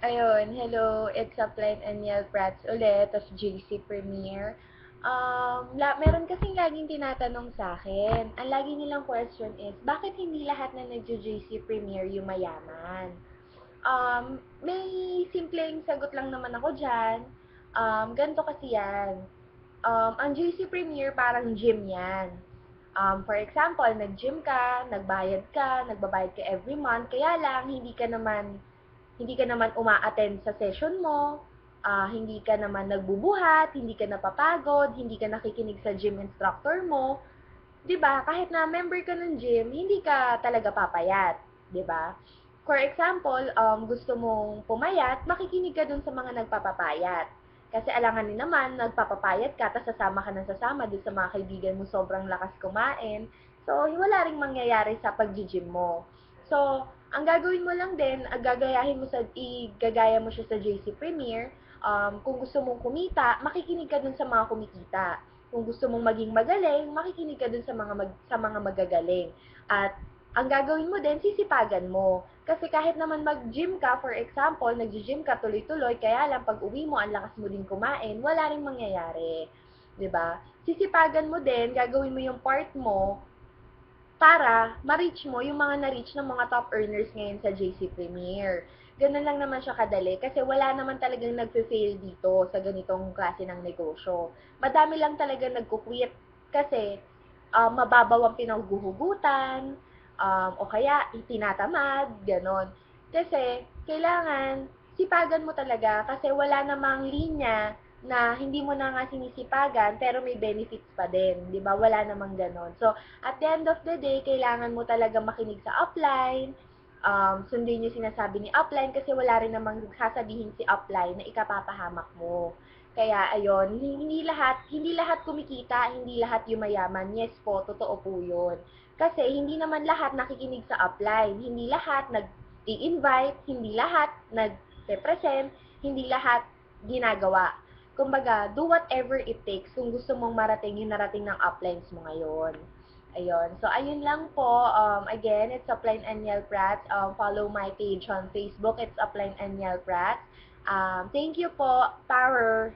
Ayun, hello, it's Upline and Yel Prats ulit of JC Premier. Meron kasing laging tinatanong sa akin. Ang lagi nilang question is, bakit hindi lahat na nagjo-JC Premier yung mayaman? May simpleng sagot lang naman ako dyan. Ganito kasi yan. Ang JC Premier parang gym yan. For example, nag-gym ka, nagbabayad ka every month, kaya lang hindi ka naman uma-attend sa session mo, hindi ka naman nagbubuhat, hindi ka napapagod, hindi ka nakikinig sa gym instructor mo, 'di ba? Kahit na member ka ng gym, hindi ka talaga papayat, 'di ba? For example, gusto mong pumayat, makikinig ka dun sa mga nagpapapayat. Kasi alanganin naman, nagpapapayat ka, tapos sasama ka ng sasama dun sa mga kaibigan mo sobrang lakas kumain. So, wala ring mangyayari sa pag-gym mo. So, ang gagawin mo lang din, igagaya mo siya sa JC Premier. Kung gusto mong kumita, makikinig ka dun sa mga kumikita. Kung gusto mong maging magaling, makikinig ka dun sa mga magagaling. At ang gagawin mo din, sisipagan mo. Kasi kahit naman mag-gym ka, for example, nag-gym ka tuloy-tuloy, kaya lang pag uwi mo, ang lakas mo din kumain, wala ring mangyayari. 'Di ba? Sisipagan mo din, gagawin mo yung part mo para ma-reach mo yung mga na-reach ng mga top earners ngayon sa JC Premier. Ganun lang naman siya kadali kasi wala naman talagang nagfe-fail dito sa ganitong klase ng negosyo. Madami lang talaga nagko-quit kasi mababaw ang pinaghuhugutan, o kaya tinatamad, ganon. Kasi kailangan sipagan mo talaga kasi wala namang linya na hindi mo na nga sinisipagan pero may benefits pa din, 'di ba? Wala namang ganon. So, at the end of the day, kailangan mo talaga makinig sa upline, sundin yung sinasabi ni upline kasi wala rin namang sasabihin si upline na ikapapahamak mo. Kaya ayun, hindi lahat kumikita, hindi lahat yumayaman. Yes po, totoo po 'yun. Kasi hindi naman lahat nakikinig sa upline, hindi lahat nag-i-invite, hindi lahat nag-represent, hindi lahat ginagawa. Kumbaga, do whatever it takes kung gusto mong marating yung narating ng uplines mo ngayon. Ayun. So, ayun lang po. Again, it's Upline Aniel Prats. Follow my page on Facebook. It's Upline Aniel Prats. Thank you po. Power!